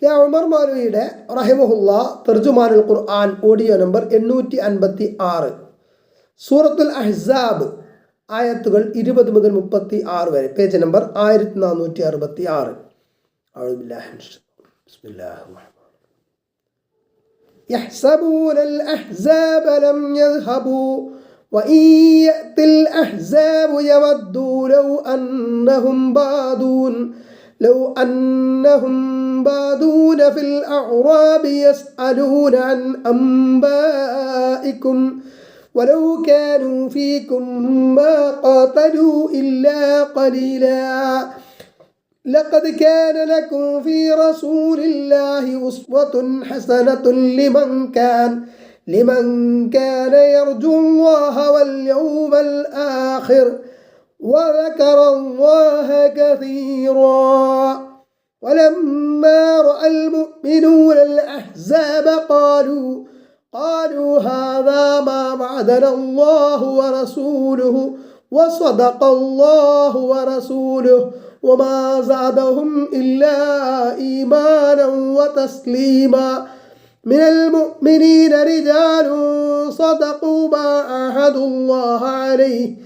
K Umar മൗലവിയുടെ റഹിമഹുല്ല തർജുമാനുൽ ഖുർആൻ audio number 856. സൂറത്തുൽ അഹ്സാബ് ആയത്തുകൾ 20 മുതൽ 36 വരെ. Page number 1466. يحسبون الأحزاب لم يذهبوا وإن يأتي الأحزاب يودوا لو أنهم بادون في الأعراب يسألون عن أنبائكم ولو كانوا فيكم ما قاتلوا إلا قليلا لقد كان لكم في رسول الله أسوة حسنة لمن كان يرجو الله واليوم الآخر وذكر الله كثيرا ولما رأى المؤمنون الأحزاب قالوا هذا ما وعدنا الله ورسوله وصدق الله ورسوله وما زادهم إلا إيمانا وتسليما من المؤمنين رجال صدقوا ما عاهدوا الله عليه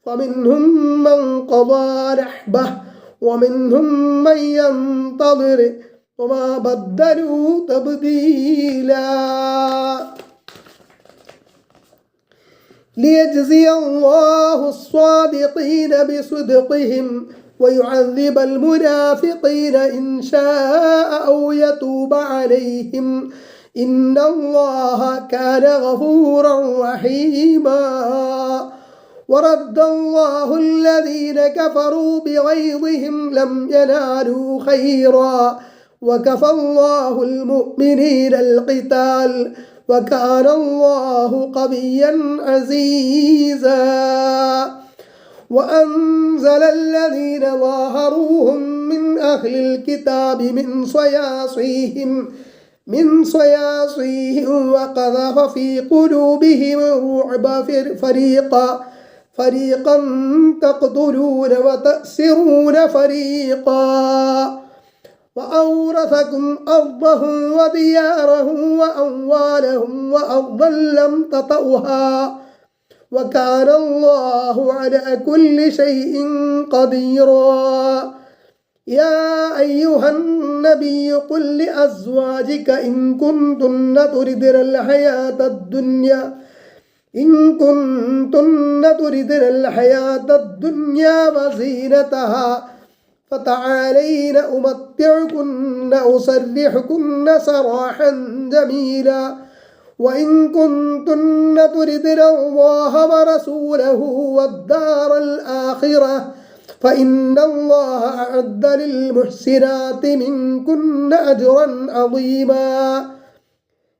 فمنهم من قضى نحبه ومنهم من ينتظر وما بدلوا تبديلا ليجزي الله الصادقين بصدقهم ويعذب المنافقين إن شاء أو يتوب عليهم إن الله كان غفورا رحيما ورد الله الذين كفروا بغيظهم لم ينالوا خيرا وكفى الله المؤمنين القتال وكان الله قويا عزيزا وأنزل الذين ظاهروهم من أهل الكتاب من صياصيهم وقذف في قلوبهم الرعب فريقا تقتلون وتأسرون فريقا وأورثكم أرضهم وديارهم وأموالهم وأرضا لم تطئوها وكان الله على كل شيء قديرا يا أيها النبي قل لأزواجك إن كنتن تردن الحياة الدنيا وزينتها فتعالين أمتعكن أسرحكن سراحا جميلا وإن كنتن تردن الله ورسوله والدار الآخرة فإن الله أعد للمحسنات منكن أجرا عظيما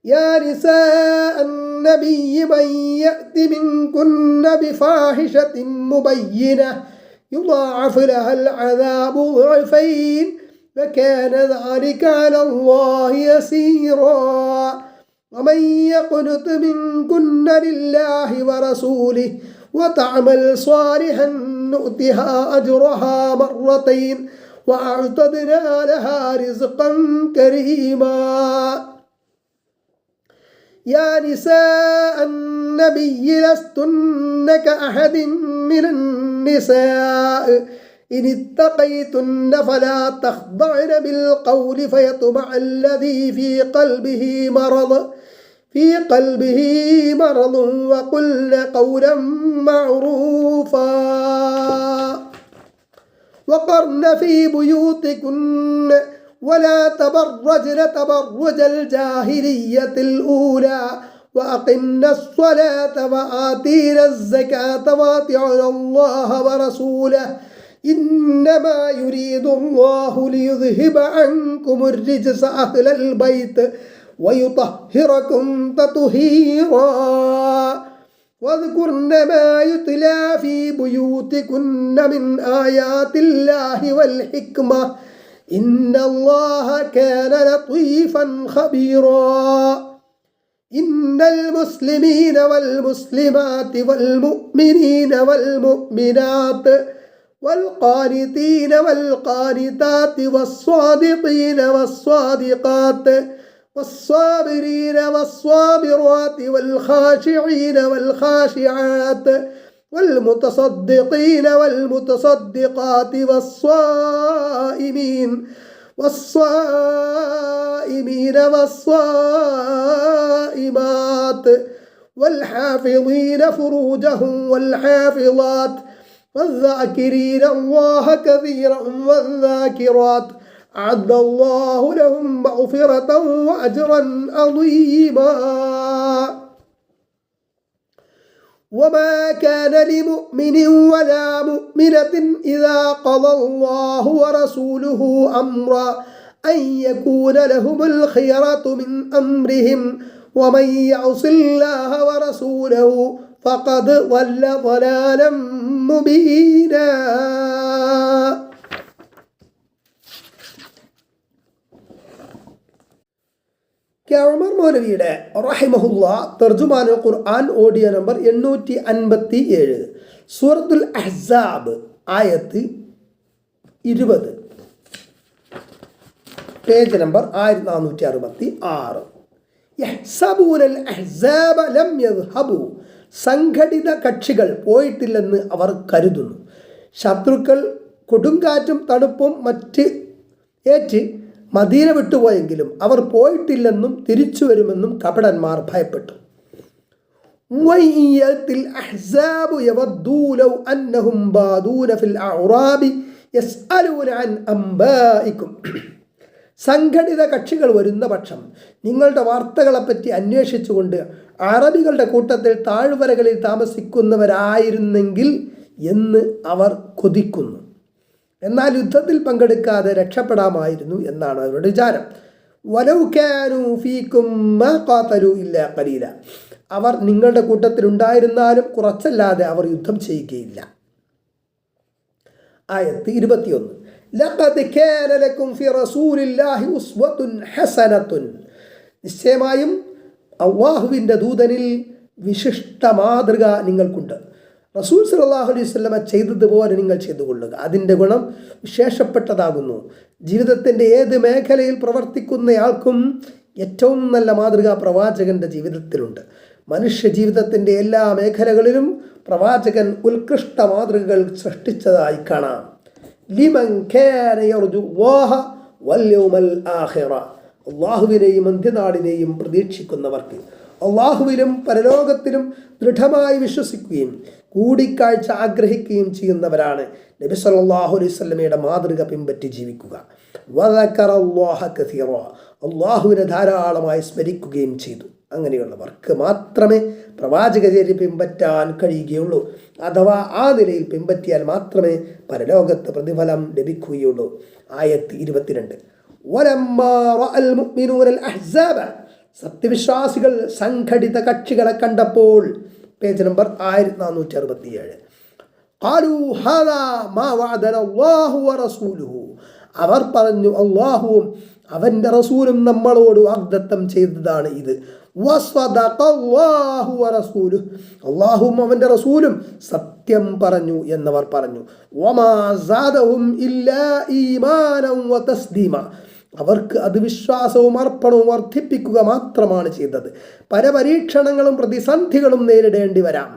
يا نساء النبي من يأت منكن بفاحشة مبينة يضاعف لها العذاب ضعفين وكان ذلك على الله يسيرا ومن يقنت منكن لله ورسوله وتعمل صالحا نؤتها أجرها مرتين وأعتدنا لها رزقا كريما يا نساء النبي لستن كأحد من النساء إن اتقيتن فلا تخضعن بالقول فيطمع الذي في قلبه مرض وقلن قولا معروفا وقرن في بيوتكن ولا تبرجن تبرج الجاهلية الأولى وأقمنا الصلاة وآتينا الزكاة وأطعنا الله ورسوله إنما يريد الله ليذهب عنكم الرجس أهل البيت ويطهركم تطهيرا واذكرن ما يتلى في بيوتكن من آيات الله والحكمة إن الله كان لطيفا خبيرا إن المسلمين والمسلمات والمؤمنين والمؤمنات والقانتين والقانتات والصادقين والصادقات والصابرين والصابرات والخاشعين والخاشعات والمتصدقين والمتصدقات والصائمين والصائمات والحافظين فروجهم والحافظات والذاكرين الله كثيرا والذاكرات أعد الله لهم مغفرة وأجرا عظيما. وما كان لمؤمن ولا مؤمنة إذا قضى الله ورسوله أمرا أن يكون لهم الخيرة من أمرهم ومن يعص الله ورسوله فقد ضل ضلالا مبينا. ഉമർ മൗലവിയുടെ റഹിമഹുല്ലാ തർജുമാനുൽ ഖുർആൻ ഓഡിയോ നമ്പർ 857, സൂറത്തുൽ അഹ്സാബ് ആയത്ത് 20, പേജ് നമ്പർ 1466. യഹ്സബൂനൽ അഹ്സാബ ലം യദ്ഹബു, സംഘടിത കക്ഷികൾ പോയിട്ടില്ലെന്ന് അവർ കരുതുന്നു. ശത്രുക്കൾ കൊടുങ്കാറ്റും തണുപ്പും മറ്റ് ഏറ്റ് മദീന വിട്ടുപോയെങ്കിലും അവർ പോയിട്ടില്ലെന്നും തിരിച്ചു വരുമെന്നും കപടന്മാർ ഭയപ്പെട്ടു. സംഘടിത കക്ഷികൾ വരുന്ന പക്ഷം നിങ്ങളുടെ വാർത്തകളെപ്പറ്റി അന്വേഷിച്ചുകൊണ്ട് അറബികളുടെ കൂട്ടത്തിൽ താഴ്വരകളിൽ താമസിക്കുന്നവരായിരുന്നെങ്കിൽ എന്ന് അവർ കൊതിക്കുന്നു. എന്നാൽ യുദ്ധത്തിൽ പങ്കെടുക്കാതെ രക്ഷപ്പെടാമായിരുന്നു എന്നാണ് അവരുടെ വിചാരം. വലൗ കാനൂ ഫീകും മാ ഖാതലൂ ഇല്ലാ ഖലീല, അവർ നിങ്ങളുടെ കൂട്ടത്തിലുണ്ടായിരുന്നാലും കുറച്ചല്ലാതെ അവർ യുദ്ധം ചെയ്യുകയില്ല. ആയത്ത് 21. ലഖദ് കാന ലക്കും ഫി റസൂലില്ലാഹി ഉസ്വത്തുൻ ഹസനത്തുൻ, നിശ്ചയമായും അല്ലാഹുവിൻ്റെ ദൂതനിൽ വിശിഷ്ട മാതൃക നിങ്ങൾക്കുണ്ട്. റസൂൽ സല്ലല്ലാഹു അലൈഹി വസല്ലമ ചെയ്തതുപോലെ നിങ്ങൾ ചെയ്തുകൊള്ളുക, അതിൻ്റെ ഗുണം വിശേഷപ്പെട്ടതാകുന്നു. ജീവിതത്തിൻ്റെ ഏത് മേഖലയിൽ പ്രവർത്തിക്കുന്നയാൾക്കും ഏറ്റവും നല്ല മാതൃക പ്രവാചകൻ്റെ ജീവിതത്തിലുണ്ട്. മനുഷ്യ ജീവിതത്തിൻ്റെ എല്ലാ മേഖലകളിലും പ്രവാചകൻ ഉത്കൃഷ്ട മാതൃകകൾ സൃഷ്ടിച്ചതായി കാണാം. ലിമൻ കാന യർജുല്ലാഹ വൽ യൗമൽ ആഖിറ, അല്ലാഹുവിനെയും അന്ത്യനാളിനെയും പ്രതീക്ഷിക്കുന്നവർക്ക്, അള്ളാഹുവിലും പരലോകത്തിലും ദൃഢമായി വിശ്വസിക്കുകയും കൂടിക്കാഴ്ച ആഗ്രഹിക്കുകയും ചെയ്യുന്നവരാണ് നബി സല്ലല്ലാഹു അലൈഹി വസല്ലമയുടെ മാതൃക പിൻപറ്റി ജീവിക്കുക. വദക്കറല്ലാഹ കസീറ, അള്ളാഹുവിനെ ധാരാളമായി സ്മരിക്കുകയും ചെയ്തു. അങ്ങനെയുള്ളവർക്ക് മാത്രമേ പ്രവാചകചര്യ പിൻപറ്റാൻ കഴിയുകയുള്ളൂ. അഥവാ ആ നിലയിൽ പിൻപറ്റിയാൽ മാത്രമേ പരലോകത്ത് പ്രതിഫലം ലഭിക്കുകയുള്ളൂ. ആയത്ത് 22. വലമ്മാ റഅൽ മുഅ്മിനൂനൽ അഹ്സാബ, സത്യവിശ്വാസികൾ സംഘടിത കക്ഷികളെ കണ്ടപ്പോൾ, പേജ് നമ്പർ 1467. ഖാലൂ ഹാദാ മാ വഅദന അല്ലാഹു വറസൂലുഹു, അവർ പറഞ്ഞു അല്ലാഹുവും അവൻ്റെ റസൂലും നമ്മളോട് വാഗ്ദത്തം ചെയ്തതാണ് ഇത്. വസ്വദഖല്ലാഹു വറസൂലുഹു, അല്ലാഹുവും അവൻ്റെ റസൂലും സത്യം പറഞ്ഞു എന്നവർ പറഞ്ഞു. വമാ സാദഹും ഇല്ലാ ഈമാനൻ വതസ്ദീമ, അവർക്ക് അത് വിശ്വാസവും അർപ്പണവും വർദ്ധിപ്പിക്കുക മാത്രമാണ് ചെയ്തത്. പരപരീക്ഷണങ്ങളും പ്രതിസന്ധികളും നേരിടേണ്ടി വരാം,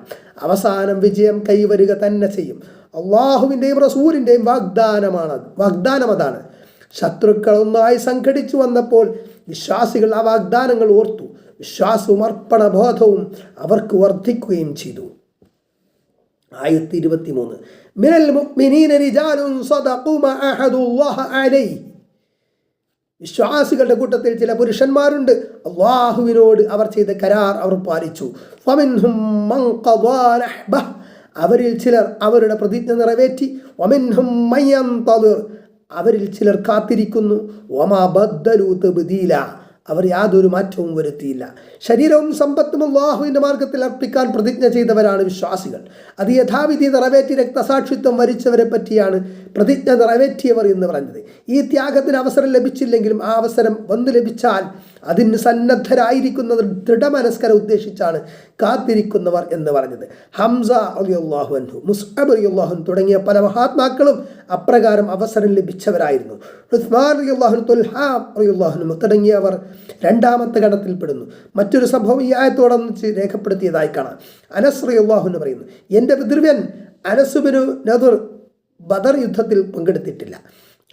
അവസാനം വിജയം കൈവരുക തന്നെ ചെയ്യും. അള്ളാഹുവിൻ്റെയും റസൂലിൻ്റെയും വാഗ്ദാനം അതാണ്. ശത്രുക്കൾ ഒന്നായി സംഘടിച്ചു വന്നപ്പോൾ വിശ്വാസികൾ ആ വാഗ്ദാനങ്ങൾ ഓർത്തു. വിശ്വാസവും അർപ്പണബോധവും അവർക്ക് വർദ്ധിക്കുകയും ചെയ്തു. ആയത്ത് 23. മിനൽ മുഅ്മിനീന റിജാലുൻ സദഖൂ മാ അഹദുല്ലാഹ അലൈഹി, വിശ്വാസികളുടെ കൂട്ടത്തിൽ ചില പുരുഷന്മാരുണ്ട്, അള്ളാഹുവിനോട് അവർ ചെയ്ത കരാർ അവർ പാലിച്ചു. ഫമിൻഹും മൻ ഖദാ നഹ്ബഹ്, അവരിൽ ചിലർ അവരുടെ പ്രതിജ്ഞ നിറവേറ്റി. വമിൻഹും മൻ യന്തദിർ, അവരിൽ ചിലർ കാത്തിരിക്കുന്നു. വമാ ബദ്ദലൂ തബ്ദീല, അവർ യാതൊരു മാറ്റവും വരുത്തിയില്ല. ശരീരവും സമ്പത്തും അല്ലാഹുവിൻ്റെ മാർഗത്തിൽ അർപ്പിക്കാൻ പ്രതിജ്ഞ ചെയ്തവരാണ് വിശ്വാസികൾ. അത് യഥാവിധി നിറവേറ്റി രക്തസാക്ഷിത്വം വരിച്ചവരെ പറ്റിയാണ് പ്രതിജ്ഞ നിറവേറ്റിയവർ എന്ന് പറഞ്ഞത്. ഈ ത്യാഗത്തിന് അവസരം ലഭിച്ചില്ലെങ്കിലും ആ അവസരം വന്നു ലഭിച്ചാൽ അതിന് സന്നദ്ധരായിരിക്കുന്നവർ ദൃഢമനസ്കരെ ഉദ്ദേശിച്ചാണ് കാത്തിരിക്കുന്നവർ എന്ന് പറഞ്ഞത്. ഹംസ റളിയല്ലാഹു അൻഹു, മുസ്അബ് റളിയല്ലാഹു അൻഹു തുടങ്ങിയ പല മഹാത്മാക്കളും അപ്രകാരം അവസരം ലഭിച്ചവരായിരുന്നു. ഉസ്മാൻ റളിയല്ലാഹു അൻഹു, തുൽഹ റളിയല്ലാഹു അൻഹു തുടങ്ങിയവർ രണ്ടാമത്തെ ഗണത്തിൽപ്പെടുന്നു. മറ്റൊരു സംഭവം ഈ ആയത്തോടൊന്നിച്ച് രേഖപ്പെടുത്തിയതായി കാണാം. അനസ് റളിയല്ലാഹു അൻഹു പറയുന്നു, എൻ്റെ പിതൃവ്യൻ അനസ് ബിനു നദർ ബദർ യുദ്ധത്തിൽ പങ്കെടുത്തിട്ടില്ല.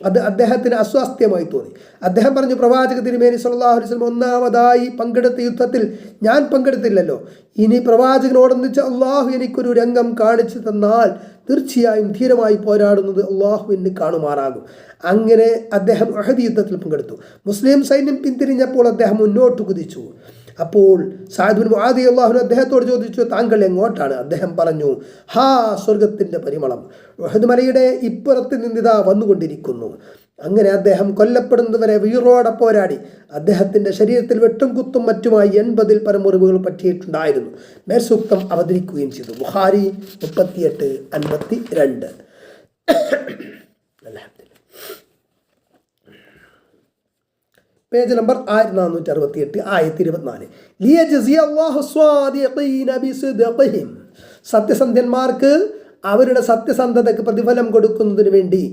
അത് അദ്ദേഹത്തിന് അസ്വാസ്ഥ്യമായി തോന്നി. അദ്ദേഹം പറഞ്ഞു, പ്രവാചക തിരുമേനി സല്ലല്ലാഹു അലൈഹി വസല്ലം ഒന്നാമതായി പങ്കെടുത്ത യുദ്ധത്തിൽ ഞാൻ പങ്കെടുത്തില്ലല്ലോ. ഇനി പ്രവാചകനോടൊന്നിച്ച് അള്ളാഹു എനിക്കൊരു രംഗം കാണിച്ചു തന്നാൽ തീർച്ചയായും ധീരമായി പോരാടുന്നത് അള്ളാഹുവിന് കാണുമാറാകും. അങ്ങനെ അദ്ദേഹം ഉഹദ് യുദ്ധത്തിൽ പങ്കെടുത്തു. മുസ്ലിം സൈന്യം പിന്തിരിഞ്ഞപ്പോൾ അദ്ദേഹം മുന്നോട്ട് കുതിച്ചു. അപ്പോൾ സഅദ് ബിൻ മുആദ് റളിയല്ലാഹു അദ്ദേഹത്തോട് ചോദിച്ചു, താങ്കൾ എങ്ങോട്ടാണ്? അദ്ദേഹം പറഞ്ഞു, ഹാ സ്വർഗത്തിൻ്റെ പരിമളം, ഉഹദ് മലയുടെ ഇപ്പുറത്ത് നിന്നിതാ വന്നുകൊണ്ടിരിക്കുന്നു. അങ്ങനെ അദ്ദേഹം കൊല്ലപ്പെടുന്നതുവരെ വീറോടെ പോരാടി. അദ്ദേഹത്തിൻ്റെ ശരീരത്തിൽ വെട്ടും കുത്തും മറ്റുമായി 80-ൽ പരം മുറിവുകൾ പറ്റിയിട്ടുണ്ടായിരുന്നു. മേൽസൂക്തം അവതരിക്കുകയും ചെയ്തു. ബുഖാരി 38:52. പേജ് നമ്പർ 1468, ആയത്ത് 24. സത്യസന്ധന്മാർക്ക് അവരുടെ സത്യസന്ധതയ്ക്ക് പ്രതിഫലം കൊടുക്കുന്നതിന് വേണ്ടി,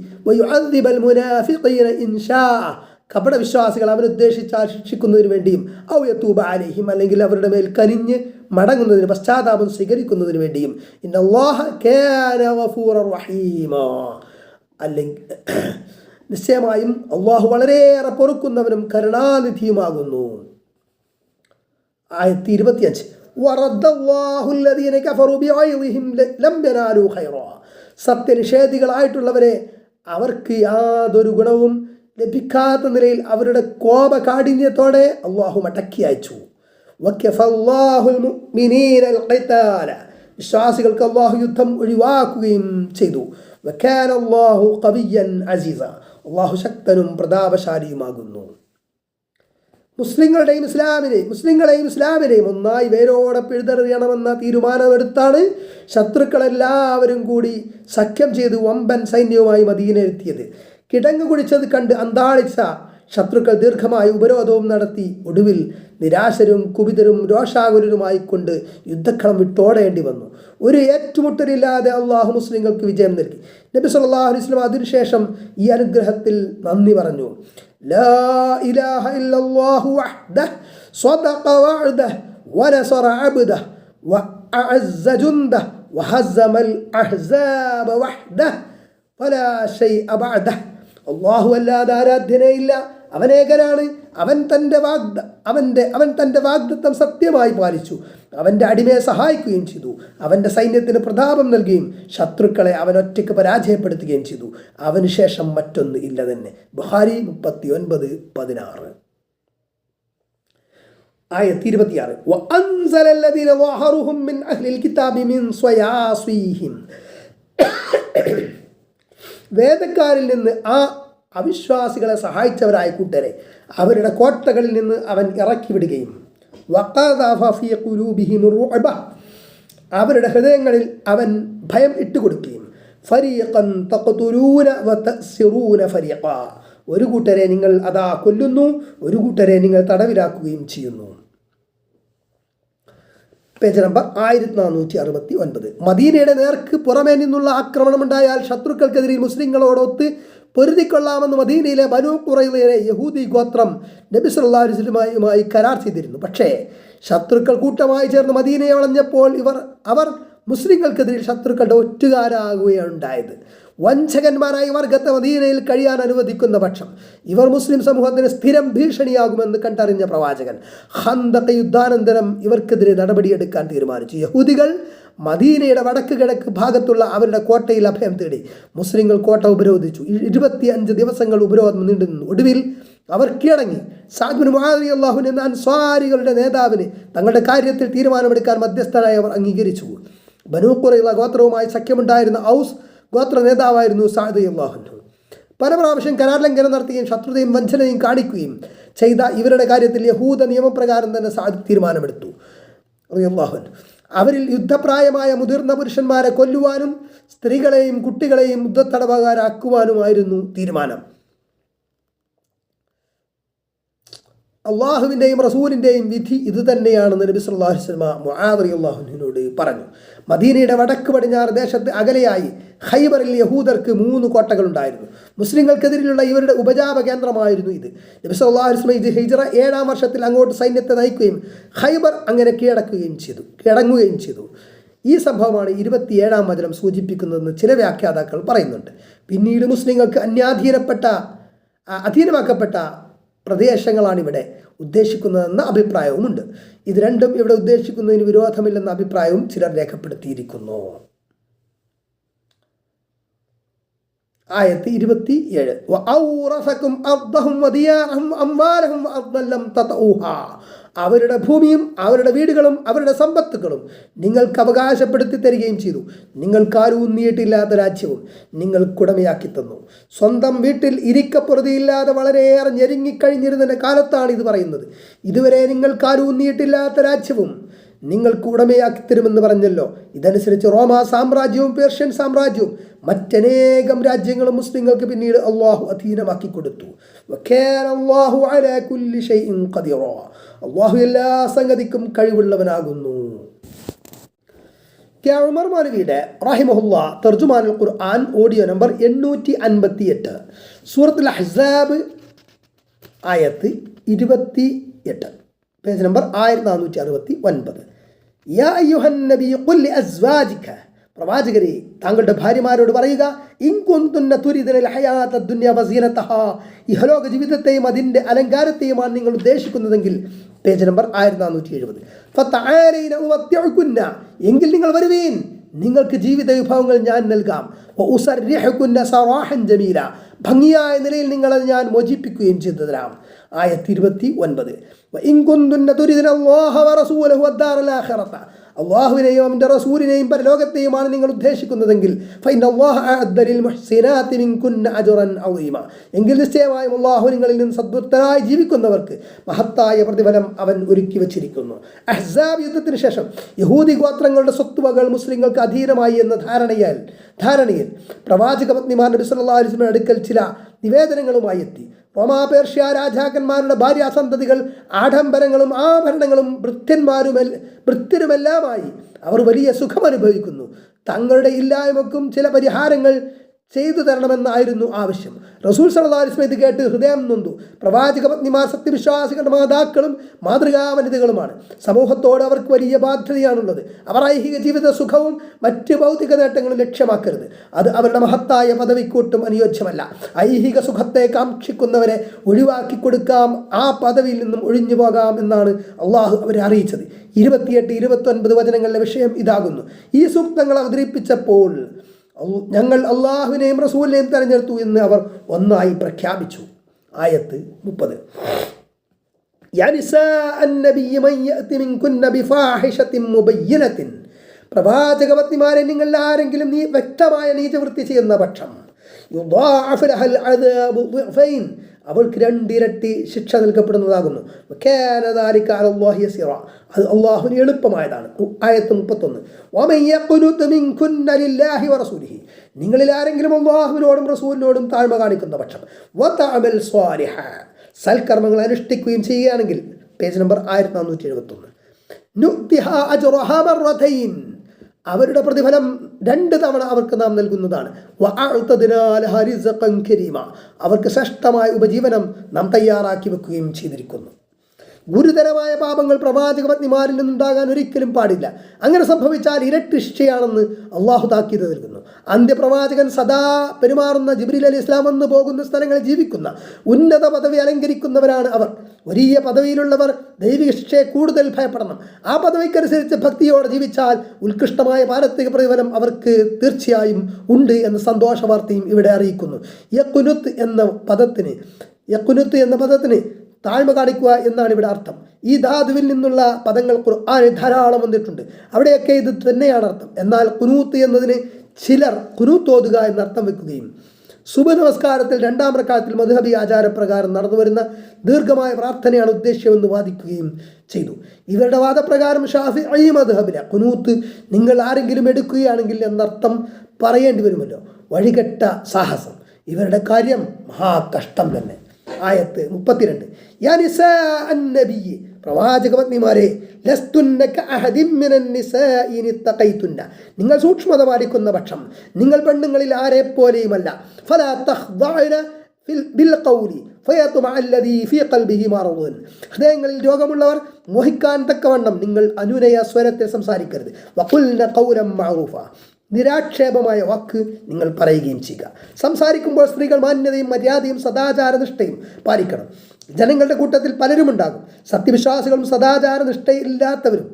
കപടവിശ്വാസികൾ അവരുദ്ദേശിച്ചാൽ ശിക്ഷിക്കുന്നതിന് വേണ്ടിയും, ഔ യതൂബ അലൈഹിം അല്ലെങ്കിൽ അവരുടെ മേൽ കനിഞ്ഞ് മടങ്ങുന്നതിന് പശ്ചാത്താപം സ്വീകരിക്കുന്നതിന് വേണ്ടിയും, ഇന്നല്ലാഹ കാന ഗഫൂറർ റഹീമാ, അല്ലെങ്കിൽ നിശ്ചയമായും അള്ളാഹു വളരെയേറെ പൊറുക്കുന്നവനും കരുണാനിധിയുമാകുന്നു. ആയത്ത് 25. സത്യനിഷേധികളായിട്ടുള്ളവരെ അവർക്ക് യാതൊരു ഗുണവും ലഭിക്കാത്ത നിലയിൽ അവരുടെ കോപകാഠിന്യത്തോടെ അള്ളാഹു മടക്കി അയച്ചു. വിശ്വാസികൾക്ക് അള്ളാഹു യുദ്ധം ഒഴിവാക്കുകയും ചെയ്തു. അള്ളാഹു ശക്തനും പ്രതാപശാലിയുമാകുന്നു. മുസ്ലിങ്ങളെയും ഇസ്ലാമിനെയും ഒന്നായി വേരോടെ പിഴുതെറിയണമെന്ന തീരുമാനമെടുത്താണ് ശത്രുക്കളെല്ലാവരും കൂടി സഖ്യം ചെയ്ത് വമ്പൻ സൈന്യവുമായി മദീനയിലെത്തിയത്. കിടങ്ങ് കുടിച്ചത് കണ്ട് അന്താളിച്ച ശത്രുക്കൾ ദീർഘമായ ഉപരോധവും നടത്തി. ഒടുവിൽ നിരാശരും കുപിതരും രോഷാകുലരുമായിക്കൊണ്ട് യുദ്ധക്കളം വിട്ടോടേണ്ടി വന്നു. ഒരു ഏറ്റുമുട്ടലില്ലാതെ അള്ളാഹു മുസ്ലിങ്ങൾക്ക് വിജയം നൽകി. നബി സല്ലല്ലാഹു അലൈഹി വസല്ലം അതിനുശേഷം ഈ അനുഗ്രഹത്തിൽ നന്ദി പറഞ്ഞു. ലാ ഇലാഹ ഇല്ലല്ലാഹു വഹ്ദഹു സ്വദഖ വഅദഹു വനസറ അബ്ദഹു വഅഅസ്സ ജുൻദഹു വഹസ്സമൽ അഹ്സാബ വഹ്ദഹു വലാ ശൈഅ ബഅദഹു. അല്ലാഹു അല്ലാതെ ആരാധ്യനേയില്ല, അവനേകനാണ്. അവൻ തൻ്റെ വാഗ്ദത്തം സത്യമായി പാലിച്ചു. അവൻ്റെ അടിമയെ സഹായിക്കുകയും ചെയ്തു. അവൻ്റെ സൈന്യത്തിന് പ്രതാപം നൽകുകയും ശത്രുക്കളെ അവൻ ഒറ്റയ്ക്ക് പരാജയപ്പെടുത്തുകയും ചെയ്തു. അവന് ശേഷം മറ്റൊന്ന് ഇല്ല തന്നെ. ബുഖാരി 39:16. ആയത്ത് 26. വഅൻസലല്ലദീന ളഹറുഹും മിൻ അഹ്ലിൽ കിതാബി മിൻ സ്വയാസ്വീഹിം. വേദക്കാരിൽ നിന്ന് ആ അവിശ്വാസികളെ സഹായിച്ചവരായ കൂട്ടരെ അവരുടെ കോട്ടകളിൽ നിന്ന് അവൻ ഇറക്കി വിടുകയും, അവരുടെ ഹൃദയങ്ങളിൽ അവൻ ഭയം ഇട്ടുകൊടുക്കുകയും, ഒരു കൂട്ടരെ നിങ്ങൾ അതാ കൊല്ലുന്നു, ഒരു കൂട്ടരെ നിങ്ങൾ തടവിലാക്കുകയും ചെയ്യുന്നു. Page number 1469. മദീനയുടെ നേർക്ക് പുറമേ നിന്നുള്ള ആക്രമണമുണ്ടായാൽ ശത്രുക്കൾക്കെതിരെ മുസ്ലിങ്ങളോടൊത്ത് പൊരുതിക്കൊള്ളാമെന്ന് മദീനയിലെ ബനൂ ഖുറൈളയിലെ യഹൂദി ഗോത്രം നബി സല്ലല്ലാഹു അലൈഹി വസല്ലമയുമായി കരാർ ചെയ്തിരുന്നു. പക്ഷേ ശത്രുക്കൾ കൂട്ടമായി ചേർന്ന് മദീനയെ വളഞ്ഞപ്പോൾ അവർ മുസ്ലിങ്ങൾക്കെതിരെ ശത്രുക്കളുടെ ഒറ്റുകാരാകുകയാണ് ഉണ്ടായത്. വഞ്ചകന്മാരായ വർഗത്തെ മദീനയിൽ കഴിയാൻ അനുവദിക്കുന്ന പക്ഷം ഇവർ മുസ്ലിം സമൂഹത്തിന് സ്ഥിരം ഭീഷണിയാകുമെന്ന് കണ്ടറിഞ്ഞ പ്രവാചകൻ ഖന്തഖ് യുദ്ധാനന്തരം ഇവർക്കെതിരെ നടപടിയെടുക്കാൻ തീരുമാനിച്ചു. യഹൂദികൾ മദീനയുടെ വടക്ക് കിഴക്ക് ഭാഗത്തുള്ള അവരുടെ കോട്ടയിൽ അഭയം തേടി. മുസ്ലിങ്ങൾ കോട്ട ഉപരോധിച്ചു. 25 ദിവസങ്ങൾ ഉപരോധം നീണ്ടുനിന്നു. ഒടുവിൽ അവർ കീഴടങ്ങി. സഅദ് ബിൻ മുആദ് റളിയല്ലാഹു അൻഹു എന്ന അൻസ്വാരികളുടെ നേതാവിനെ തങ്ങളുടെ കാര്യത്തിൽ തീരുമാനമെടുക്കാൻ മധ്യസ്ഥനായി അവർ അംഗീകരിച്ചു. ബനൂ ഖുറൈള ഗോത്രവുമായി സഖ്യമുണ്ടായിരുന്ന ഔസ് ഗോത്ര നേതാവായിരുന്നു സഅദ് റളിയല്ലാഹു അൻഹു. പല പ്രാവശ്യം കരാർ ലംഘനം നടത്തുകയും ശത്രുതയും വഞ്ചനയും കാണിക്കുകയും ചെയ്ത ഇവരുടെ കാര്യത്തിൽ യഹൂദ നിയമപ്രകാരം തന്നെ സഅദ് തീരുമാനമെടുത്തു റളിയല്ലാഹു അൻഹു. അവരിൽ യുദ്ധപ്രായമായ മുതിർന്ന പുരുഷന്മാരെ കൊല്ലുവാനും സ്ത്രീകളെയും കുട്ടികളെയും യുദ്ധത്തടവുകാരാക്കുവാനുമായിരുന്നു തീരുമാനം. അള്ളാഹുവിൻ്റെയും റസൂലിൻ്റെയും വിധി ഇത് തന്നെയാണെന്ന് നബി സല്ലല്ലാഹു അലൈഹി വസല്ലം മുആദ് റളിയല്ലാഹു അൻഹുവിനോട് പറഞ്ഞു. മദീനയുടെ വടക്ക് പടിഞ്ഞാറ് ദേശത്ത് അകലെയായി ഖൈബറിൽ യഹൂദർക്ക് 3 കോട്ടകളുണ്ടായിരുന്നു. മുസ്ലിങ്ങൾക്കെതിരെയുള്ള ഇവരുടെ ഉപജാപ കേന്ദ്രമായിരുന്നു ഇത്. നബി സല്ലല്ലാഹു അലൈഹി വസല്ലം ഹിജ്റ 7-ാം വർഷത്തിൽ അങ്ങോട്ട് സൈന്യത്തെ നയിക്കുകയും ഖൈബർ അങ്ങനെ കീഴടങ്ങുകയും ചെയ്തു. ഈ സംഭവമാണ് 27-ാം വചനം സൂചിപ്പിക്കുന്നതെന്ന് ചില വ്യാഖ്യാതാക്കൾ പറയുന്നുണ്ട്. പിന്നീട് മുസ്ലിങ്ങൾക്ക് അധീനമാക്കപ്പെട്ട പ്രദേശങ്ങളാണ് ഇവിടെ ഉദ്ദേശിക്കുന്നതെന്ന അഭിപ്രായവുമുണ്ട്. ഇത് രണ്ടും ഇവിടെ ഉദ്ദേശിക്കുന്നതിന് വിരോധമില്ലെന്ന അഭിപ്രായവും ചിലർ രേഖപ്പെടുത്തിയിരിക്കുന്നു. ആയത്ത് 27 അവരുടെ ഭൂമിയും അവരുടെ വീടുകളും അവരുടെ സമ്പത്തുകളും നിങ്ങൾക്ക് അവകാശപ്പെടുത്തി തരികയും ചെയ്തു. നിങ്ങൾക്കാരൂന്നിയിട്ടില്ലാത്ത രാജ്യവും നിങ്ങൾക്കുടമയാക്കി തന്നു. സ്വന്തം വീട്ടിൽ ഇരിക്കപ്പുറതിയില്ലാതെ വളരെയേറെ ഞെരുങ്ങിക്കഴിഞ്ഞിരുന്ന കാലത്താണ് ഇത് പറയുന്നത്. ഇതുവരെ നിങ്ങൾക്കാരൂന്നിയിട്ടില്ലാത്ത രാജ്യവും നിങ്ങൾക്ക് ഉടമയാക്കി തരുമെന്ന് പറഞ്ഞല്ലോ. ഇതനുസരിച്ച് റോമാ സാമ്രാജ്യവും പേർഷ്യൻ സാമ്രാജ്യവും മറ്റനേകം രാജ്യങ്ങളും മുസ്ലിങ്ങൾക്ക് പിന്നീട് അള്ളാഹു അധീനമാക്കി കൊടുത്തു. അള്ളാഹു എല്ലാ സംഗതിക്കും കഴിവുള്ളവനാകുന്നു. ഉമർ മൗലവിയുടെ റഹിമഹുല്ലാ തർജുമാനുൽ ഖുർആൻ ഓഡിയോ നമ്പർ 858 സൂറത്തുൽ അഹ്സാബ് ആയത്ത് 28 പേജ് നമ്പർ 1469. യാ അയ്യുഹൻ നബി ഖുൽ ലിഅസ്വാജിക പ്രവാചകരെ താങ്കളുടെ ഭാര്യമാരോട് പറയുക, ഇൻ കുന്തുന്ന തുരിദുൽ ഹയാത്തദ് ദുനിയ വസീനതഹാ ഇഹലോക ജീവിതത്തെയും അതിൻ്റെ അലങ്കാരത്തെയുമാണ് നിങ്ങൾ ഉദ്ദേശിക്കുന്നതെങ്കിൽ പേജ് നമ്പർ 1470. ഫതആലൈന ഉവത്തിഉകുന്ന എങ്കിൽ നിങ്ങൾ വരുവീൻ, നിങ്ങൾക്ക് ജീവിത വിഭവങ്ങൾ ഞാൻ നൽകാം. ഉസർരിഹുകുന്ന സറാഹൻ ജമീല ഭംഗിയായ നിലയിൽ നിങ്ങളെ ഞാൻ മോചിപ്പിക്കുകയും ചെയ്തു തരാം. ആയത്ത് 29. വഇൻ കുന്തുന്ന തുരിദുന അല്ലാഹ വറസൂലഹു വദ്ദാറൽ ആഖിറത അള്ളാഹുവിനെയും അവൻ്റെ റസൂലിനെയും പരലോകത്തെയുമാണ് നിങ്ങൾ ഉദ്ദേശിക്കുന്നതെങ്കിൽ എങ്കിൽ നിശ്ചയമായും അള്ളാഹു നിങ്ങളിൽ നിന്ന് സദ്വൃത്തരായി ജീവിക്കുന്നവർക്ക് മഹത്തായ പ്രതിഫലം അവൻ ഒരുക്കി വച്ചിരിക്കുന്നു. അഹ്സാബ് യുദ്ധത്തിന് ശേഷം യഹൂദി ഗോത്രങ്ങളുടെ സ്വത്തുവകൾ മുസ്ലിങ്ങൾക്ക് അധീനമായി എന്ന ധാരണയിൽ പ്രവാചക പത്നിമാർ നബി സല്ലല്ലാഹു അലൈഹി വസല്ലം അടുക്കൽ ചില നിവേദനങ്ങളുമായി എത്തി. റോമാ പേർഷ്യ രാജാക്കന്മാരുടെ ഭാര്യാസന്തതികൾ ആഡംബരങ്ങളും ആഭരണങ്ങളും ഭൃത്യരുമെല്ലാമായി അവർ വലിയ സുഖമനുഭവിക്കുന്നു. തങ്ങളുടെ ഇല്ലായ്മക്കും ചില പരിഹാരങ്ങൾ ചെയ്തു തരണമെന്നായിരുന്നു ആവശ്യം. റസൂൽ സല്ലല്ലാഹു അലൈഹി വസല്ലം ഇത് കേട്ട് ഹൃദയം നൊന്തു. പ്രവാചക പത്നിമാർ സത്യവിശ്വാസികളുടെ മാതാക്കളും മാതൃകാ വനിതകളുമാണ്. സമൂഹത്തോട് അവർക്ക് വലിയ ബാധ്യതയാണുള്ളത്. അവർ ഐഹിക ജീവിത സുഖവും മറ്റ് ഭൗതിക നേട്ടങ്ങളും ലക്ഷ്യമാക്കരുത്. അത് അവരുടെ മഹത്തായ പദവിക്കൂട്ടും അനുയോജ്യമല്ല. ഐഹിക സുഖത്തെ കാക്ഷിക്കുന്നവരെ ഒഴിവാക്കി കൊടുക്കാം, ആ പദവിയിൽ നിന്നും ഒഴിഞ്ഞു പോകാം എന്നാണ് അള്ളാഹു അവരെ അറിയിച്ചത്. 28-29 വചനങ്ങളിലെ വിഷയം ഇതാകുന്നു. ഈ സൂക്തങ്ങൾ അവതരിപ്പിച്ചപ്പോൾ ഞങ്ങൾ അള്ളാഹുവിനെയും റസൂലിനെയും തെരഞ്ഞെടുത്തു എന്ന് അവർ ഒന്നായി പ്രഖ്യാപിച്ചു. ആയത്ത് 30. പ്രവാചക പത്നിമാരെ നിങ്ങൾ ആരെങ്കിലും വ്യക്തമായ നീചവൃത്തി ചെയ്യുന്ന പക്ഷം അവൾക്ക് 2 ഇരട്ടി ശിക്ഷ നൽകപ്പെടുന്നതാകുന്നു. അത് അള്ളാഹുവിന് എളുപ്പമായതാണ്. ആയത്ത് 31. നിങ്ങളിൽ ആരെങ്കിലും അള്ളാഹുവിനോടും റസൂലിനോടും താഴ്മ കാണിക്കുന്ന പക്ഷം സൽക്കർമ്മങ്ങൾ അനുഷ്ഠിക്കുകയും ചെയ്യുകയാണെങ്കിൽ പേജ് നമ്പർ 1471. അവരുടെ പ്രതിഫലം 2 തവണ അവർക്ക് നാം നൽകുന്നതാണ്. അവർക്ക് ശ്രേഷ്ഠമായ ഉപജീവനം നാം തയ്യാറാക്കി വെക്കുകയും ചെയ്തിരിക്കുന്നു. ഗുരുതരമായ പാപങ്ങൾ പ്രവാചക പത്നിമാരിൽ നിന്നുണ്ടാകാൻ ഒരിക്കലും പാടില്ല. അങ്ങനെ സംഭവിച്ചാൽ ഇരട്ടി ശിക്ഷയാണെന്ന് അള്ളാഹു താക്കീത് നൽകുന്നു. അന്ത്യപ്രവാചകൻ സദാ പെരുമാറുന്ന ജിബ്രീൽ അലൈഹി ഇസ്ലാം വന്ന് പോകുന്ന സ്ഥലങ്ങളിൽ ജീവിക്കുന്ന ഉന്നത പദവി അലങ്കരിക്കുന്നവരാണ് അവർ. വലിയ പദവിയിലുള്ളവർ ദൈവിക ശിക്ഷയെ കൂടുതൽ ഭയപ്പെടണം. ആ പദവിക്കനുസരിച്ച് ഭക്തിയോടെ ജീവിച്ചാൽ ഉത്കൃഷ്ടമായ പാരത്രിക പ്രതിഫലം അവർക്ക് തീർച്ചയായും ഉണ്ട് എന്ന സന്തോഷ വാർത്തയും ഇവിടെ അറിയിക്കുന്നു. യഖ്നുത്ത് എന്ന പദത്തിന് താഴ്മ കാണിക്കുക എന്നാണ് ഇവിടെ അർത്ഥം. ഈ ധാതുവിൽ നിന്നുള്ള പദങ്ങൾ ഖുർആനിൽ ധാരാളം വന്നിട്ടുണ്ട്. അവിടെയൊക്കെ ഇത് തന്നെയാണ് അർത്ഥം. എന്നാൽ ഖുനൂത്ത് എന്നതിന് ചിലർ ഖുനൂത്ത് ഓതുക എന്നർത്ഥം വെക്കുകയും സുബഹ് നമസ്കാരത്തിൽ 2-ാം റക്അത്തിൽ മദ്ഹബി ആചാരപ്രകാരം നടന്നു വരുന്ന ദീർഘമായ പ്രാർത്ഥനയാണ് ഉദ്ദേശ്യമെന്ന് വാദിക്കുകയും ചെയ്തു. ഇവരുടെ വാദപ്രകാരം ഷാഫിഈ മദ്ഹബിലെ ഖുനൂത്ത് നിങ്ങൾ ആരെങ്കിലും എടുക്കുകയാണെങ്കിൽ എന്നർത്ഥം പറയേണ്ടി വരുമല്ലോ. വഴികെട്ട സാഹസം. ഇവരുടെ കാര്യം മഹാകഷ്ടം തന്നെ. ആയത്ത് 32. യാ നിസാ അന്നബിയ്യ്, പ്രവാചക പത്നിമാരെ, ലസ്തുന്ന കഅഹദിൻ മിനൻ നിസാഇ ഇൻ ഇത്തഖൈതുന്ന, നിങ്ങൾ സൂക്ഷ്മത പാലിക്കുന്ന പക്ഷം നിങ്ങൾ പെണ്ണുങ്ങളിൽ ആരെ പോലെയുമല്ല. ഫലാ തഖ്ദഅന ബിൽ ഖൗലി ഫയത്മഅ അല്ലദീ ഫീ ഖൽബിഹി മറദുൻ, ഹൃദയങ്ങളിൽ രോഗമുള്ളവർ മോഹിക്കാൻ തക്കവണ്ണം നിങ്ങൾ അനുനയ സ്വരത്തിൽ സംസാരിക്കരുത്. വഖുൽന ഖൗലൻ മഅറൂഫ, നിരാക്ഷേപമായ വാക്ക് നിങ്ങൾ പറയുകയും ചെയ്യുക. സംസാരിക്കുമ്പോൾ സ്ത്രീകൾ മാന്യതയും മര്യാദയും സദാചാരനിഷ്ഠയും പാലിക്കണം. ജനങ്ങളുടെ കൂട്ടത്തിൽ പലരും ഉണ്ടാകും, സത്യവിശ്വാസികളും സദാചാരനിഷ്ഠയില്ലാത്തവരും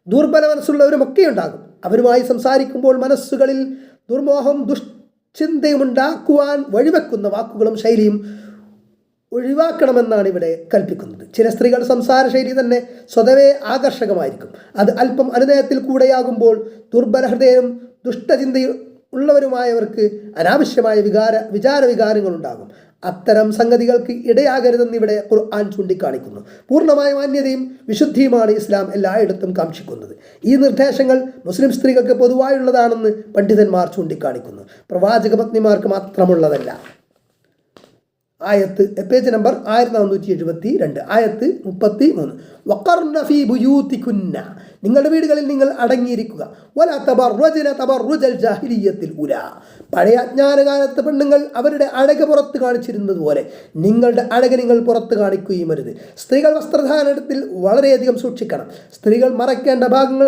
ദുർബല മനസ്സുള്ളവരും ഒക്കെ ഉണ്ടാകും. അവരുമായി സംസാരിക്കുമ്പോൾ മനസ്സുകളിൽ ദുർമോഹം ദുശ്ചിന്തയും ഉണ്ടാക്കുവാൻ വഴിവെക്കുന്ന വാക്കുകളും ശൈലിയും ഒഴിവാക്കണമെന്നാണ് ഇവിടെ കൽപ്പിക്കുന്നത്. ചില സ്ത്രീകൾ സംസാര ശൈലി തന്നെ സ്വതവേ ആകർഷകമായിരിക്കും. അത് അല്പം അനുനയത്തിൽ കൂടെയാകുമ്പോൾ ദുർബല ഹൃദയം ദുഷ്ടചിന്തയും ഉള്ളവരുമായവർക്ക് അനാവശ്യമായ വിചാരവികാരങ്ങൾ ഉണ്ടാകും. അത്തരം സംഗതികൾക്ക് ഇടയാകരുതെന്ന് ഇവിടെ ഖുർആൻ ചൂണ്ടിക്കാണിക്കുന്നു. പൂർണ്ണമായ മാന്യതയും വിശുദ്ധിയുമാണ് ഇസ്ലാം എല്ലായിടത്തും കാക്ഷിക്കുന്നത്. ഈ നിർദ്ദേശങ്ങൾ മുസ്ലിം സ്ത്രീകൾക്ക് പൊതുവായുള്ളതാണെന്ന് പണ്ഡിതന്മാർ ചൂണ്ടിക്കാണിക്കുന്നു, പ്രവാചക പത്നിമാർക്ക് മാത്രമുള്ളതല്ല. ആയത്ത് പേജ് നമ്പർ 1472, ആയത്ത് 33. വഖർന ഫീ ബുയൂതികുന്ന, നിങ്ങളുടെ വീടുകളിൽ നിങ്ങൾ അടങ്ങിയിരിക്കുക. വലാ തബർറുജന തബർറുജൽ ജാഹിലിയ്യത്തിൽ ഉലാ, പഴയ അജ്ഞാനകാലത്ത് പെണ്ണുങ്ങൾ അവരുടെ അഴക് പുറത്ത് കാണിച്ചിരുന്നത് പോലെ നിങ്ങളുടെ അഴക് നിങ്ങൾ പുറത്ത് കാണിക്കുകയും അരുത്. സ്ത്രീകൾ വസ്ത്രധാരണത്തിൽ വളരെയധികം സൂക്ഷിക്കണം. സ്ത്രീകൾ മറയ്ക്കേണ്ട ഭാഗങ്ങൾ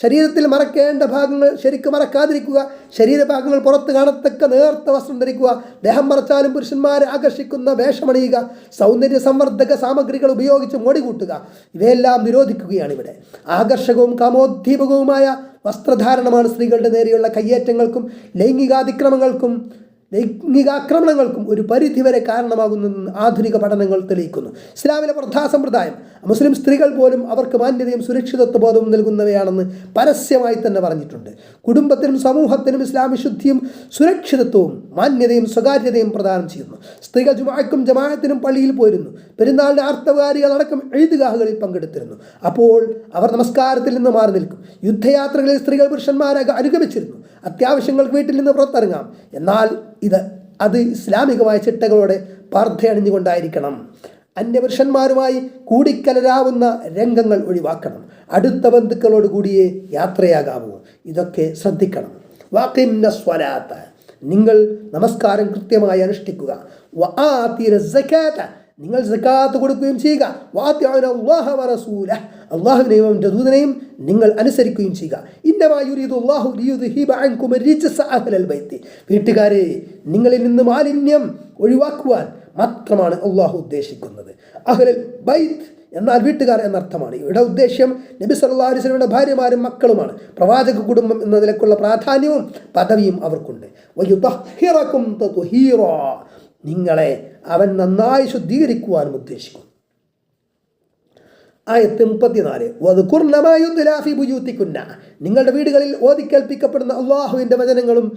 ശരീരത്തിൽ മറക്കേണ്ട ഭാഗങ്ങൾ ശരിക്കും മറക്കാതിരിക്കുക. ശരീരഭാഗങ്ങൾ പുറത്ത് കാണത്തക്ക നേർത്ത വസ്ത്രം ധരിക്കുക. ദേഹം മറച്ചാലും പുരുഷന്മാരെ ആകർഷിക്കുന്ന വേഷമണിയുക. സൗന്ദര്യ സംവർദ്ധക സാമഗ്രികൾ ഉപയോഗിച്ച് മോടി കൂട്ടുക. ഇവയെല്ലാം നിരോധിക്കുകയാണ് ഇവിടെ. ആകർഷകവും കാമോദ്ദീപകവുമായ വസ്ത്രധാരണമാണ് സ്ത്രീകളുടെ നേരെയുള്ള കയ്യേറ്റങ്ങൾക്കും ലൈംഗികാക്രമണങ്ങൾക്കും ഒരു പരിധിവരെ കാരണമാകുന്നെന്ന് ആധുനിക പഠനങ്ങൾ തെളിയിക്കുന്നു. ഇസ്ലാമിലെ പ്രധാസമ്പ്രദായം മുസ്ലിം സ്ത്രീകൾ പോലും അവർക്ക് മാന്യതയും സുരക്ഷിതത്വ ബോധവും നൽകുന്നവയാണെന്ന് പരസ്യമായി തന്നെ പറഞ്ഞിട്ടുണ്ട്. കുടുംബത്തിനും സമൂഹത്തിനും ഇസ്ലാം വിശുദ്ധിയും സുരക്ഷിതത്വവും മാന്യതയും സ്വകാര്യതയും പ്രദാനം ചെയ്യുന്നു. സ്ത്രീകൾ ജുമാഅക്കും ജമാഅത്തിനും പള്ളിയിൽ പോയിരുന്നു. പെരുന്നാളിന് ആർത്തവകാരികളടക്കം എഴുതുകാഹുകളിൽ പങ്കെടുത്തിരുന്നു. അപ്പോൾ അവർ നമസ്കാരത്തിൽ നിന്ന് മാറി നിൽക്കും. യുദ്ധയാത്രകളിൽ സ്ത്രീകൾ പുരുഷന്മാരെ അനുഗമിച്ചിരുന്നു. അത്യാവശ്യങ്ങൾക്ക് വീട്ടിൽ നിന്ന് പുറത്തിറങ്ങാം. എന്നാൽ അത് ഇസ്ലാമികമായ ചിട്ടകളോടെ പർദ്ദയണിഞ്ഞുകൊണ്ടായിരിക്കണം. അന്യപുരുഷന്മാരുമായി കൂടിക്കലരാവുന്ന രംഗങ്ങൾ ഒഴിവാക്കണം. അടുത്ത ബന്ധുക്കളോട് കൂടിയേ യാത്രയാകാവൂ. ഇതൊക്കെ ശ്രദ്ധിക്കണം. വഖിംന സ്വലാത്ത, നിങ്ങൾ നമസ്കാരം കൃത്യമായി അനുഷ്ഠിക്കുക. വആതിന സകാത്ത, നിങ്ങൾ സകാത്ത് കൊടുക്കുകയും ചെയ്യുക. വഅതിഉന അല്ലാഹ വറസൂലഹ, അല്ലാഹുവിനെയും അവന്റെ ദൂതനെയും നിങ്ങൾ അനുസരിക്കുകയും ചെയ്യുക. ഇന്നമാ യുരീദു അല്ലാഹു ലിയുദ്ഹിബ അൻകും അർരിജ്സ അഹ്ലൽ ബൈത്ത്, വീട്ടുകാരെ നിങ്ങളിൽ നിന്ന് മാലിന്യം ഒഴിവാക്കുവാൻ മാത്രമാണ് അല്ലാഹു ഉദ്ദേശിക്കുന്നത്. അഹ്ലൽ ബൈത്ത് എന്നാൽ വീട്ടുകാർ എന്നർത്ഥമാണ്. ഇവിടെ ഉദ്ദേശ്യം നബി സല്ലല്ലാഹു അലൈഹി വസല്ലമയുടെ ഭാര്യമാരും മക്കളുമാണ്. പ്രവാചക കുടുംബം എന്ന നിലക്കുള്ള പ്രാധാന്യവും പദവിയും അവർക്കുണ്ട്. വയുതഹിറകും തത്ഹീറാ, നിങ്ങളെ അവൻ നന്നായി ശുദ്ധീകരിക്കുവാനും ഉദ്ദേശിക്കും. ആയത്ത് 34. വദ്കുർന മാ യുത്ലാ ഫീ ബുയൂതികുന്ന, നിങ്ങളുടെ വീടുകളിൽ ഓതിക്കേൽപ്പിക്കപ്പെടുന്ന അല്ലാഹുവിൻ്റെ വചനങ്ങളും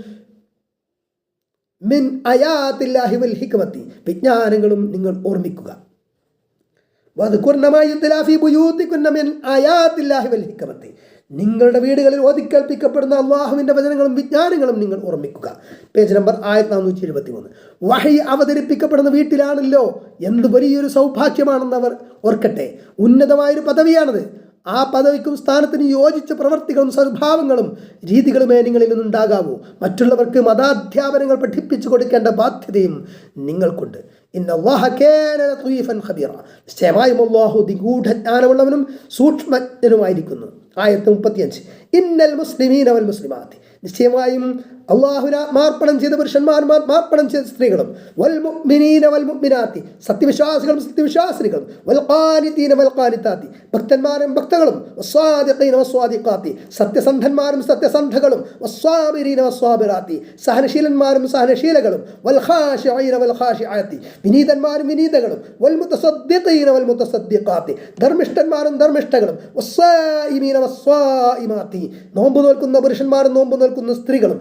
മിൻ ആയാത്തില്ലാഹി വൽ ഹിക്മത്തി, വിജ്ഞാനങ്ങളും നിങ്ങൾ ഓർമ്മിക്കുക. വദ്കുർന മാ യുത്ലാ ഫീ ബുയൂതികുന്ന മിൻ ആയാത്തില്ലാഹി വൽ ഹിക്മത്തി, നിങ്ങളുടെ വീടുകളിൽ ഓതിക്കേൽപ്പിക്കപ്പെടുന്ന അള്ളാഹുവിൻ്റെ വചനങ്ങളും വിജ്ഞാനങ്ങളും നിങ്ങൾ ഓർമ്മിക്കുക. Page number 1473. വഹി അവതരിപ്പിക്കപ്പെടുന്ന വീട്ടിലാണല്ലോ എന്ത് വലിയൊരു സൗഭാഗ്യമാണെന്നവർ ഓർക്കട്ടെ. ഉന്നതമായൊരു പദവിയാണത്. ആ പദവിക്കും സ്ഥാനത്തിന് യോജിച്ച പ്രവർത്തികളും സ്വഭാവങ്ങളും രീതികളുമേ നിങ്ങളിൽ നിന്നുണ്ടാകാവൂ. മറ്റുള്ളവർക്ക് മതാധ്യാപനങ്ങൾ പഠിപ്പിച്ചു കൊടുക്കേണ്ട ബാധ്യതയും നിങ്ങൾക്കുണ്ട്. ഇന്നല്ലാഹ കാന ലതീഫൻ ഖബീറ, നിശ്ചയമായും അല്ലാഹു നിഗൂഢജ്ഞാനമുള്ളവനും സൂക്ഷ്മജ്ഞനുമായിരിക്കുന്നു. ആയത്ത് 35. ഇന്നൽ മുസ്ലിമീന വൽ മുസ്ലിമാത്ത്, നിശ്ചയമായും അള്ളാഹുവിനെ മാർപ്പണം ചെയ്ത പുരുഷന്മാരും മാർപ്പണം ചെയ്ത സ്ത്രീകളും, വൽ മുഅ്മിനീന വൽ മുഅ്മിനാത്തി, സത്യവിശ്വാസികളും സത്യവിശ്വാസികളും, വൽ ഖാനിതീന വൽ ഖാനിതാത്തി, ഭക്തന്മാരും ഭക്തകളും, വസ്വാദിഖീന വസ്വാദിഖാത്തി, സത്യസന്ധന്മാരും സത്യസന്ധകളും, വസ്വാബിരീന വസ്വാബിറാത്തി, സഹനശീലന്മാരും സഹനശീലകളും, വൽ ഖാശിഈന വൽ ഖാശിആത്തി, വിനീതന്മാരും വിനീതകളും, വൽ മുതസദ്ദിഖീന വൽ മുതസദ്ദിഖാത്തി, ധർമ്മിഷ്ഠന്മാരും ധർമ്മിഷ്ഠകളും, വസ്സായിമീന വസ്വായിമാത്തി, നോമ്പ് നോൽക്കുന്ന പുരുഷന്മാരും നോമ്പ് നോൽക്കുന്ന സ്ത്രീകളും,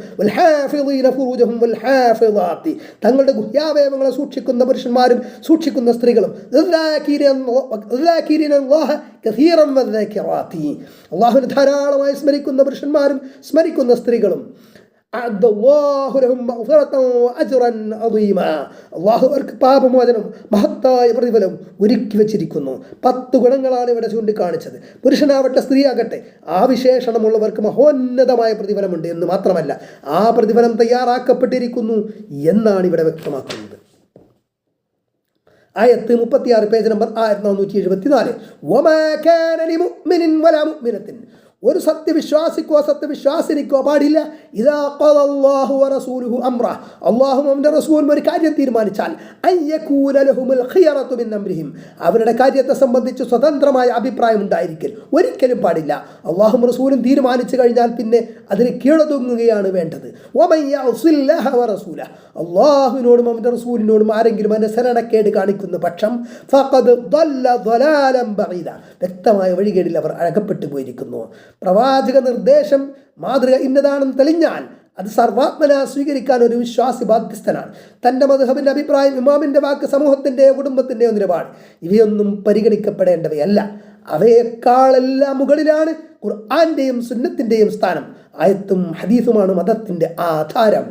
തങ്ങളുടെ ഗുഹ്യാവയവങ്ങളെ സൂക്ഷിക്കുന്ന പുരുഷന്മാരും സൂക്ഷിക്കുന്ന സ്ത്രീകളും, അള്ളാഹുവിനെ ധാരാളമായി സ്മരിക്കുന്ന പുരുഷന്മാരും സ്മരിക്കുന്ന സ്ത്രീകളും, അഅദ്ദല്ലാഹു ലഹും മഗ്ഫിറതൻ വഅജ്റൻ അദീമാ. അല്ലാഹു അവർക്ക് പാപമോചനം മഹത്തായ പ്രതിഫലം ഒരുക്കി വെച്ചിരിക്കുന്നു. 10 ഗുണങ്ങളാണ് ഇവിടെ ചൂണ്ടിക്കാണിച്ചത്. പുരുഷനാവട്ടെ സ്ത്രീയാകട്ടെ ആ വിശേഷണമുള്ളവർക്ക് മഹോന്നതമായ പ്രതിഫലമുണ്ട് എന്ന് മാത്രമല്ല ആ പ്രതിഫലം തയ്യാറാക്കപ്പെട്ടിരിക്കുന്നു എന്നാണ് ഇവിടെ വ്യക്തമാക്കുന്നത്. ആയത്ത് 36 പേജ് നമ്പർ 1474. വമാ കാന ലിമുഅ്മിനിൻ വലാ മുഅ്മിനത്തിൻ, ഒരു സത്യവിശ്വാസിക്കോ സത്യവിശ്വാസിനിക്കോ പാടില്ല ഇദാ ഖദല്ലാഹു വറസൂലുഹു അംറ, അല്ലാഹുവും അവന്റെ റസൂലും ഒരു കാര്യം തീരുമാനിച്ചാൽ അയ്യകൂന ലഹുമുൽ ഖിയറതു മിൻ അംരിഹിം, അവരുടെ കാര്യത്തെ സംബന്ധിച്ച് സ്വതന്ത്രമായ അഭിപ്രായം ഉണ്ടായിരിക്കൽ ഒരിക്കലും പാടില്ല. അല്ലാഹുവും റസൂലും തീരുമാനിച്ചു കഴിഞ്ഞാൽ പിന്നെ അതിന് കീഴടങ്ങുകയാണ് വേണ്ടത്. വമൻ യഅസില്ലാഹ വറസൂലഹു, അല്ലാഹുവിനോടും അവന്റെ റസൂലിനോടും ആരെങ്കിലും അനുസരണക്കേട് കാണിക്കുന്ന പക്ഷം ഫഖദ് ضل ضلالا بعيدا, വ്യക്തമായ വഴികേടിൽ അവർ അകപ്പെട്ടു പോയിരിക്കുന്നു. പ്രവാചക നിർദ്ദേശം മാതൃക ഇന്നതാണെന്ന് തെളിഞ്ഞാൽ അത് സർവാത്മന സ്വീകരിക്കാൻ ഒരു വിശ്വാസി ബാധ്യസ്ഥനാണ്. തൻ്റെ മദ്ഹബിൻ്റെ അഭിപ്രായം, ഇമാമിൻ്റെ വാക്ക്, സമൂഹത്തിൻ്റെയോ കുടുംബത്തിൻ്റെയോ നിലപാട് ഇവയൊന്നും പരിഗണിക്കപ്പെടേണ്ടവയല്ല. അവയെക്കാളെല്ലാം മുകളിലാണ് ഖുർആന്റെയും സുന്നത്തിൻ്റെയും സ്ഥാനം. ആയത്തും ഹദീസുമാണ് മതത്തിൻ്റെ ആധാരം.